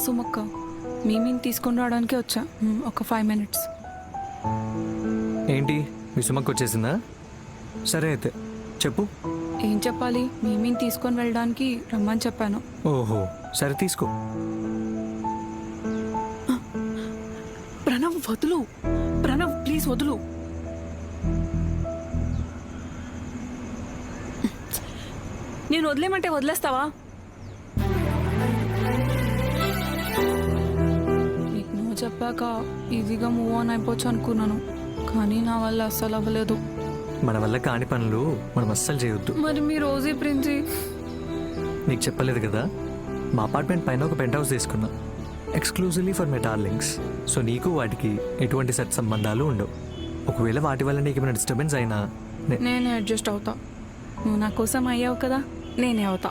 సుమక్క మీమీని తీసుకొని రావడానికే వచ్చా. ఒక 5 minutes. ఏంటి మీ సుమకు వచ్చేసిందా? సరే అయితే చెప్పు. ఏం చెప్పాలి? మీమీని తీసుకొని వెళ్ళడానికి రమ్మని చెప్పాను. ఓహో సరే తీసుకో. ప్రణవ్ వదులు, ప్రణవ్ ప్లీజ్ వదులు. నేను వదిలేమంటే వదిలేస్తావా? నీకు నువ్వు చెప్పాక ఈజీగా మూవ్ ఆన్ అయిపోవచ్చు అనుకున్నాను, కానీ నా వల్ల అస్సలు అవ్వలేదు. మన వల్ల కాని పనులు మనం అస్సలు చేయొద్దు. మరి మీ రోజీ ప్రిన్సి? నీకు చెప్పలేదు కదా, మా అపార్ట్మెంట్ పైన ఒక పెంట్ హౌస్ తీసుకున్నా exclusively for my darlings. So నీకు వాటికి ఎటువంటి సంబంధాలు ఉండవు. ఒకవేళ వాటి వల్ల నీకు ఏమైనా డిస్టర్బెన్స్ అయినా నేనే అడ్జస్ట్ అవుతా. నువ్వు నా కోసం అయ్యావు కదా, నేనే అవుతా.